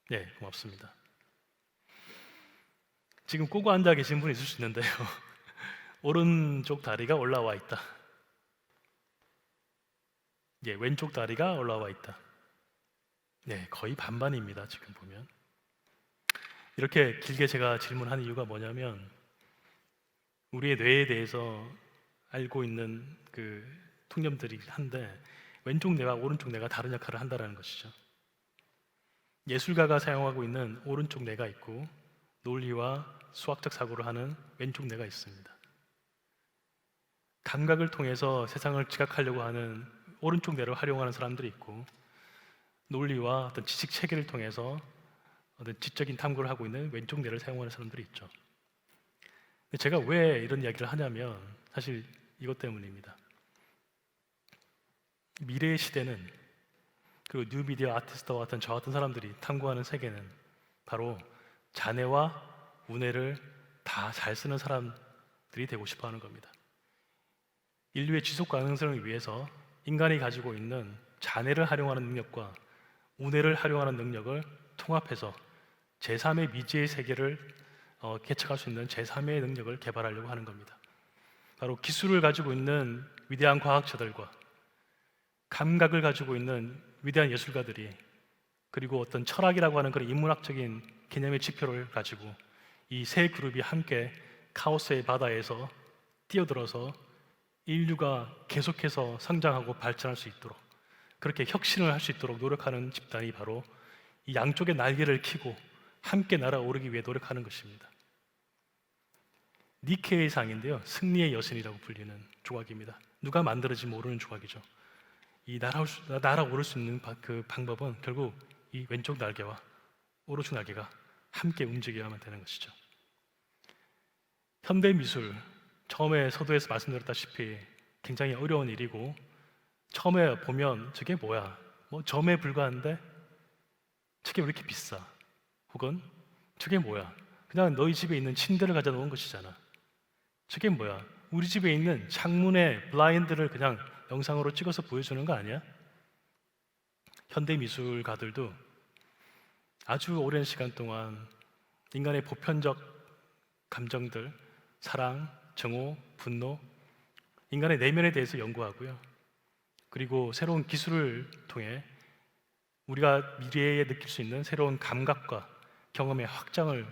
네, 고맙습니다. 지금 꼬고 앉아 계신 분이 있을 수 있는데요. 오른쪽 다리가 올라와 있다. 예, 왼쪽 다리가 올라와 있다. 네, 거의 반반입니다. 지금 보면. 이렇게 길게 제가 질문한 이유가 뭐냐면, 우리의 뇌에 대해서 알고 있는 그 통념들이 한데, 왼쪽 뇌와 오른쪽 뇌가 다른 역할을 한다는 것이죠. 예술가가 사용하고 있는 오른쪽 뇌가 있고 논리와 수학적 사고를 하는 왼쪽 뇌가 있습니다. 감각을 통해서 세상을 지각하려고 하는 오른쪽 뇌를 활용하는 사람들이 있고 논리와 어떤 지식 체계를 통해서 어떤 지적인 탐구를 하고 있는 왼쪽 뇌를 사용하는 사람들이 있죠. 근데 제가 왜 이런 이야기를 하냐면 사실 이것 때문입니다. 미래의 시대는 그리고 뉴미디어 아티스트와 같은 저 같은 사람들이 탐구하는 세계는 바로 자뇌와 우뇌를 다 잘 쓰는 사람들이 되고 싶어 하는 겁니다. 인류의 지속 가능성을 위해서 인간이 가지고 있는 자뇌를 활용하는 능력과 우뇌를 활용하는 능력을 통합해서 제3의 미지의 세계를 개척할 수 있는 제3의 능력을 개발하려고 하는 겁니다. 바로 기술을 가지고 있는 위대한 과학자들과 감각을 가지고 있는 위대한 예술가들이 그리고 어떤 철학이라고 하는 그런 인문학적인 개념의 지표를 가지고 이 세 그룹이 함께 카오스의 바다에서 뛰어들어서 인류가 계속해서 성장하고 발전할 수 있도록 그렇게 혁신을 할 수 있도록 노력하는 집단이 바로 이 양쪽의 날개를 켜고 함께 날아오르기 위해 노력하는 것입니다. 니케의 상인데요, 승리의 여신이라고 불리는 조각입니다. 누가 만들어지 모르는 조각이죠. 이 날아오를 수 있는 그 방법은 결국 이 왼쪽 날개와 오른쪽 날개가 함께 움직여야만 되는 것이죠. 현대 미술, 처음에 서두에서 말씀드렸다시피 굉장히 어려운 일이고 처음에 보면 저게 뭐야? 뭐 점에 불과한데 저게 왜 이렇게 비싸? 혹은 저게 뭐야? 그냥 너희 집에 있는 침대를 가져 놓은 것이잖아. 저게 뭐야? 우리 집에 있는 창문에 블라인드를 그냥 영상으로 찍어서 보여주는 거 아니야? 현대 미술가들도 아주 오랜 시간 동안 인간의 보편적 감정들, 사랑, 정오, 분노, 인간의 내면에 대해서 연구하고요. 그리고 새로운 기술을 통해 우리가 미래에 느낄 수 있는 새로운 감각과 경험의 확장을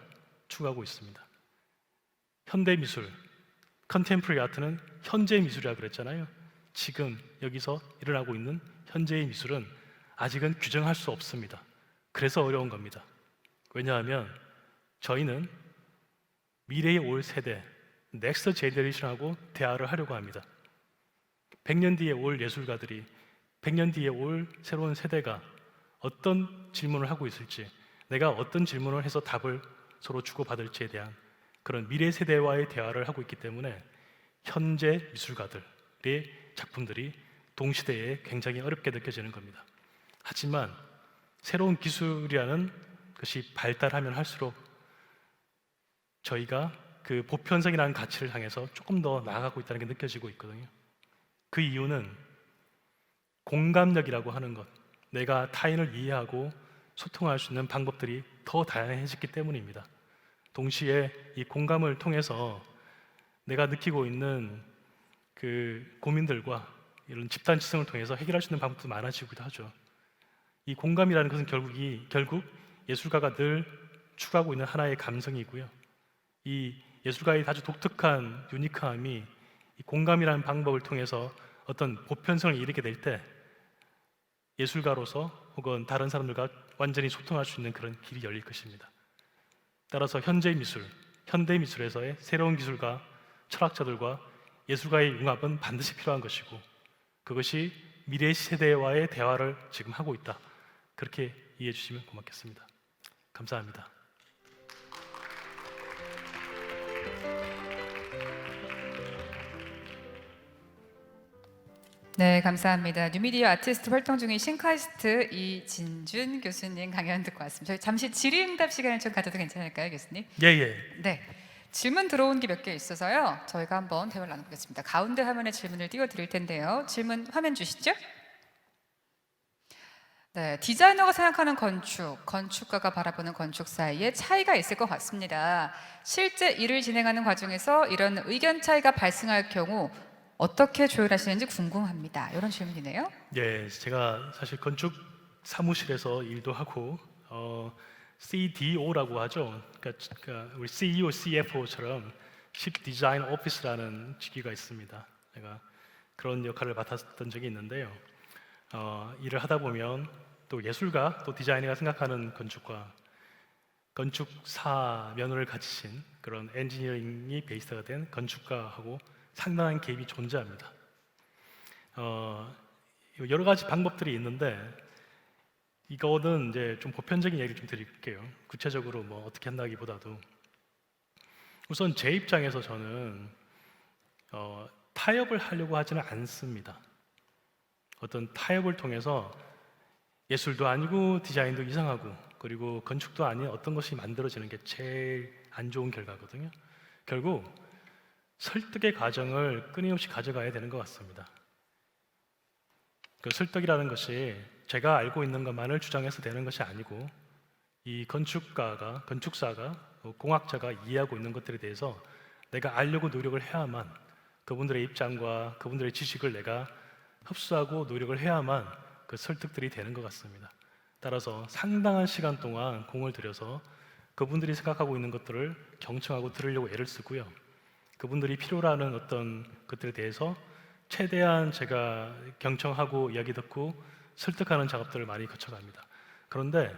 추구하고 있습니다. 현대 미술, 컨템포러리 아트는 현재 미술이라고 그랬잖아요. 지금 여기서 일어나고 있는 현재의 미술은 아직은 규정할 수 없습니다. 그래서 어려운 겁니다. 왜냐하면 저희는 미래에 올 세대, 넥스트 제너레이션하고 대화를 하려고 합니다. 100년 뒤에 올 예술가들이 100년 뒤에 올 새로운 세대가 어떤 질문을 하고 있을지, 내가 어떤 질문을 해서 답을 서로 주고받을지에 대한 그런 미래 세대와의 대화를 하고 있기 때문에 현재 미술가들의 작품들이 동시대에 굉장히 어렵게 느껴지는 겁니다. 하지만 새로운 기술이라는 것이 발달하면 할수록 저희가 그 보편성이라는 가치를 향해서 조금 더 나아가고 있다는 게 느껴지고 있거든요. 그 이유는 공감력이라고 하는 것, 내가 타인을 이해하고 소통할 수 있는 방법들이 더 다양해졌기 때문입니다. 동시에 이 공감을 통해서 내가 느끼고 있는 그 고민들과 이런 집단지성을 통해서 해결할 수 있는 방법도 많아지기도 하죠. 이 공감이라는 것은 결국 예술가가 늘 추구하고 있는 하나의 감성이고요. 이 예술가의 아주 독특한 유니크함이 이 공감이라는 방법을 통해서 어떤 보편성을 이루게 될 때 예술가로서 혹은 다른 사람들과 완전히 소통할 수 있는 그런 길이 열릴 것입니다. 따라서 현대 미술에서의 새로운 기술가, 철학자들과 예술가의 융합은 반드시 필요한 것이고 그것이 미래 세대와의 대화를 지금 하고 있다. 그렇게 이해해 주시면 고맙겠습니다. 감사합니다. 네, 감사합니다. 뉴미디어 아티스트 활동 중이신 카이스트 이진준 교수님 강연 듣고 왔습니다. 저희 잠시 질의응답 시간을 좀 가져도 괜찮을까요, 교수님? 예. 네, 질문 들어온 게 몇 개 있어서요. 저희가 한번 대화를 나눠보겠습니다. 가운데 화면에 질문을 띄워드릴 텐데요. 질문 화면 주시죠. 네, 디자이너가 생각하는 건축, 건축가가 바라보는 건축 사이에 차이가 있을 것 같습니다. 실제 일을 진행하는 과정에서 이런 의견 차이가 발생할 경우 어떻게 조율하시는지 궁금합니다. 이런 질문이네요. 예, 제가 사실 건축 사무실에서 일도 하고 CDO라고 하죠. 그러니까 우리 CEO, CFO처럼 Chief Design Office라는 직위가 있습니다. 제가 그런 역할을 맡았던 적이 있는데요. 일을 하다 보면 또 예술가 또 디자이너가 생각하는 건축과 건축사 면허를 가지신 그런 엔지니어링이 베이스가 된 건축가하고 상당한 갭이 존재합니다. 여러 가지 방법들이 있는데 이거는 이제 좀 보편적인 얘기를 좀 드릴게요. 구체적으로 뭐 어떻게 한다기보다도 우선 제 입장에서 저는 타협을 하려고 하지는 않습니다. 어떤 타협을 통해서 예술도 아니고 디자인도 이상하고 그리고 건축도 아닌 어떤 것이 만들어지는 게 제일 안 좋은 결과거든요. 결국 설득의 과정을 끊임없이 가져가야 되는 것 같습니다. 그 설득이라는 것이 제가 알고 있는 것만을 주장해서 되는 것이 아니고 이 건축사가, 공학자가 이해하고 있는 것들에 대해서 내가 알려고 노력을 해야만 그분들의 입장과 그분들의 지식을 내가 흡수하고 노력을 해야만 그 설득들이 되는 것 같습니다. 따라서 상당한 시간 동안 공을 들여서 그분들이 생각하고 있는 것들을 경청하고 들으려고 애를 쓰고요. 그분들이 필요로 하는 어떤 것들에 대해서 최대한 제가 경청하고 이야기 듣고 설득하는 작업들을 많이 거쳐갑니다. 그런데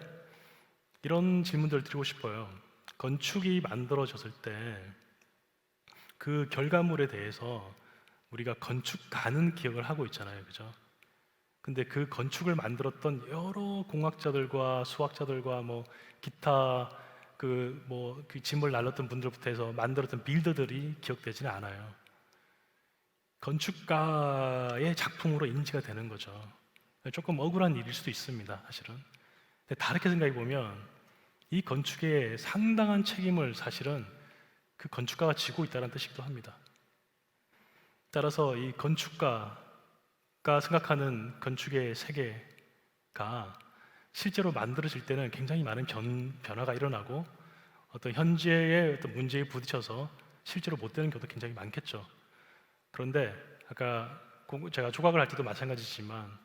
이런 질문들을 드리고 싶어요. 건축이 만들어졌을 때 그 결과물에 대해서 우리가 건축가는 기억을 하고 있잖아요. 그죠? 근데 그 건축을 만들었던 여러 공학자들과 수학자들과 뭐 기타 그 짐을 날렸던 분들부터 해서 만들었던 빌더들이 기억되지는 않아요. 건축가의 작품으로 인지가 되는 거죠. 조금 억울한 일일 수도 있습니다, 사실은. 근데 다르게 생각해 보면 이 건축에 상당한 책임을 사실은 그 건축가가 지고 있다는 뜻이기도 합니다. 따라서 이 건축가가 생각하는 건축의 세계가 실제로 만들어질 때는 굉장히 많은 변화가 일어나고 어떤 현재의 어떤 문제에 부딪혀서 실제로 못 되는 경우도 굉장히 많겠죠. 그런데 아까 제가 조각을 할 때도 마찬가지지만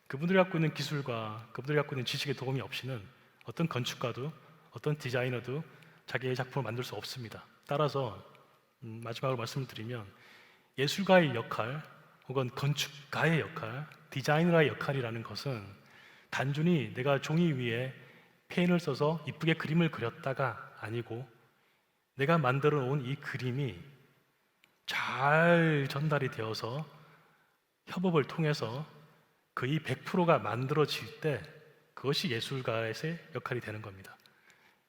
그분들이 갖고 있는 기술과 그분들이 갖고 있는 지식의 도움이 없이는 어떤 건축가도 어떤 디자이너도 자기의 작품을 만들 수 없습니다. 따라서 마지막으로 말씀을 드리면 예술가의 역할 혹은 건축가의 역할, 디자이너의 역할이라는 것은 단순히 내가 종이 위에 펜을 써서 이쁘게 그림을 그렸다가 아니고 내가 만들어 놓은 이 그림이 잘 전달이 되어서 협업을 통해서 거의 100%가 만들어질 때 그것이 예술가의 역할이 되는 겁니다.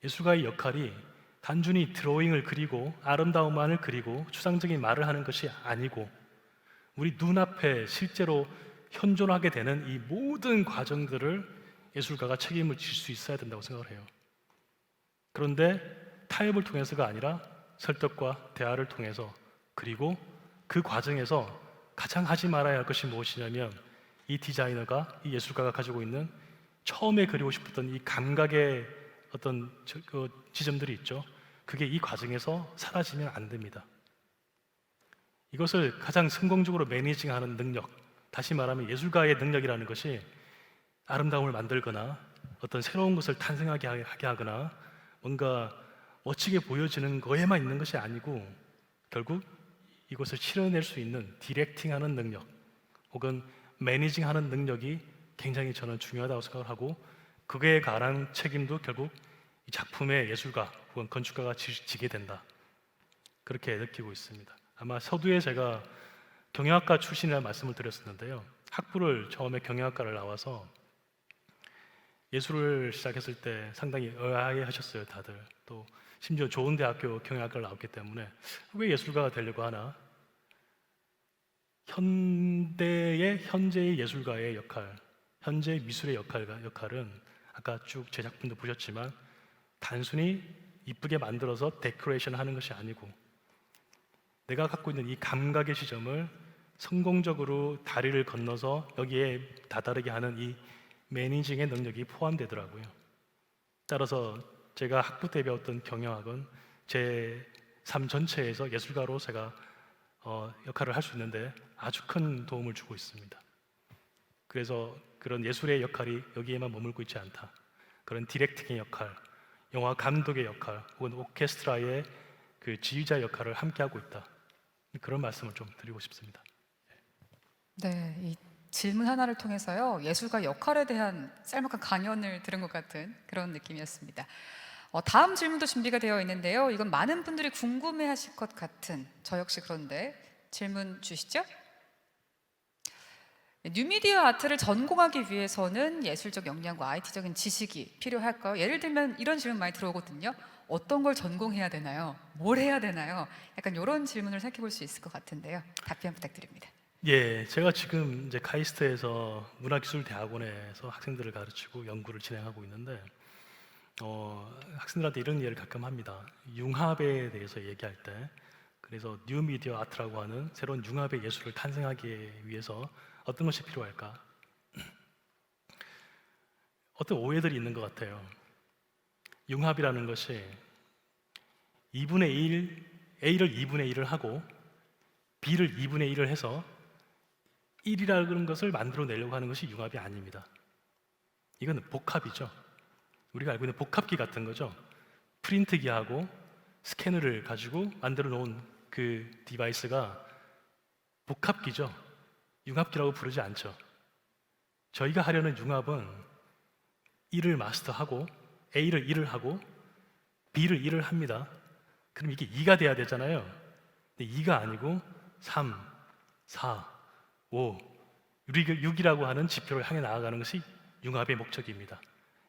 예술가의 역할이 단순히 드로잉을 그리고 아름다움만을 그리고 추상적인 말을 하는 것이 아니고 우리 눈앞에 실제로 현존하게 되는 이 모든 과정들을 예술가가 책임을 질 수 있어야 된다고 생각을 해요. 그런데 타협을 통해서가 아니라 설득과 대화를 통해서 그리고 그 과정에서 가장 하지 말아야 할 것이 무엇이냐면 이 디자이너가, 이 예술가가 가지고 있는 처음에 그리고 싶었던 이 감각의 어떤 지점들이 있죠. 그게 이 과정에서 사라지면 안 됩니다. 이것을 가장 성공적으로 매니징하는 능력, 다시 말하면 예술가의 능력이라는 것이 아름다움을 만들거나 어떤 새로운 것을 탄생하게 하게 하거나 뭔가 멋지게 보여지는 거에만 있는 것이 아니고 결국 이것을 실현낼 수 있는 디렉팅하는 능력 혹은 매니징하는 능력이 굉장히 저는 중요하다고 생각을 하고 그에 관한 책임도 결국 이 작품의 예술가 혹은 건축가가 지게 된다. 그렇게 느끼고 있습니다. 아마 서두에 제가 경영학과 출신이라는 말씀을 드렸었는데요. 학부를 처음에 경영학과를 나와서 예술을 시작했을 때 상당히 의아해 하셨어요, 다들. 또 심지어 좋은 대학교 경영학과를 나왔기 때문에 왜 예술가가 되려고 하나? 현재의 예술가의 역할, 현재의 미술의 역할은 아까 쭉 제 작품도 보셨지만 단순히 이쁘게 만들어서 데코레이션 하는 것이 아니고 내가 갖고 있는 이 감각의 지점을 성공적으로 다리를 건너서 여기에 다다르게 하는 이 매니징의 능력이 포함되더라고요. 따라서 제가 학부 때 배웠던 경영학은 제 삶 전체에서 예술가로 제가 역할을 할 수 있는데 아주 큰 도움을 주고 있습니다. 그래서 그런 예술의 역할이 여기에만 머물고 있지 않다. 그런 디렉팅의 역할, 영화 감독의 역할, 혹은 오케스트라의 그 지휘자 역할을 함께 하고 있다. 그런 말씀을 좀 드리고 싶습니다. 네, 이 질문 하나를 통해서요, 예술가 역할에 대한 짤막한 강연을 들은 것 같은 그런 느낌이었습니다. 다음 질문도 준비가 되어 있는데요. 이건 많은 분들이 궁금해하실 것 같은, 저 역시 그런데 질문 주시죠. 뉴미디어 아트를 전공하기 위해서는 예술적 역량과 IT적인 지식이 필요할까요? 예를 들면 이런 질문 많이 들어오거든요. 어떤 걸 전공해야 되나요? 뭘 해야 되나요? 약간 이런 질문을 생각해 볼 수 있을 것 같은데요. 답변 부탁드립니다. 예, 제가 지금 이제 카이스트에서 문화기술대학원에서 학생들을 가르치고 연구를 진행하고 있는데 학생들한테 이런 이야기를 가끔 합니다. 융합에 대해서 얘기할 때, 그래서 뉴미디어 아트라고 하는 새로운 융합의 예술을 탄생하기 위해서 어떤 것이 필요할까? 어떤 오해들이 있는 것 같아요. 융합이라는 것이 2분의 1, A를 2분의 1을 하고 B를 2분의 1을 해서 1이라는 것을 만들어내려고 하는 것이 융합이 아닙니다. 이건 복합이죠. 우리가 알고 있는 복합기 같은 거죠. 프린트기하고 스캐너를 가지고 만들어 놓은 그 디바이스가 복합기죠. 융합기라고 부르지 않죠. 저희가 하려는 융합은 1을 마스터하고 A를 1을 하고 B를 1을 합니다. 그럼 이게 2가 돼야 되잖아요. 근데 2가 아니고 3, 4, 5, 6이라고 하는 지표를 향해 나아가는 것이 융합의 목적입니다.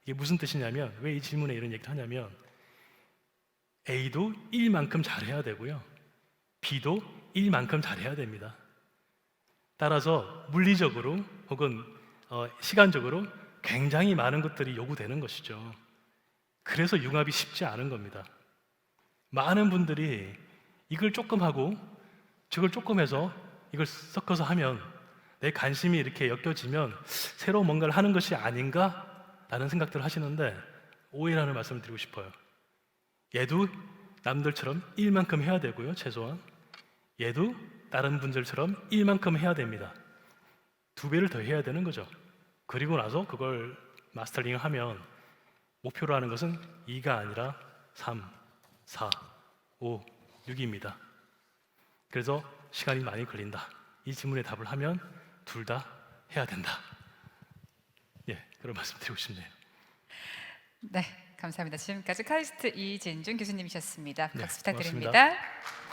이게 무슨 뜻이냐면, 왜 이 질문에 이런 얘기를 하냐면, A도 1만큼 잘해야 되고요, B도 1만큼 잘해야 됩니다. 따라서 물리적으로 혹은 시간적으로 굉장히 많은 것들이 요구되는 것이죠. 그래서 융합이 쉽지 않은 겁니다. 많은 분들이 이걸 조금 하고 저걸 조금 해서 이걸 섞어서 하면 내 관심이 이렇게 엮여지면 새로운 뭔가를 하는 것이 아닌가? 라는 생각들을 하시는데, 오해라는 말씀을 드리고 싶어요. 얘도 남들처럼 1만큼 해야 되고요, 최소한. 얘도 다른 분들처럼 1만큼 해야 됩니다. 2배를 더 해야 되는 거죠. 그리고 나서 그걸 마스터링을 하면 목표로 하는 것은 2가 아니라 3, 4, 5, 6입니다. 그래서 시간이 많이 걸린다. 이 질문에 답을 하면 둘 다 해야 된다. 예, 그런 말씀 드리고 싶네요. 네, 감사합니다. 지금까지 카이스트 이진준 교수님이셨습니다. 네, 박수 고맙습니다. 부탁드립니다.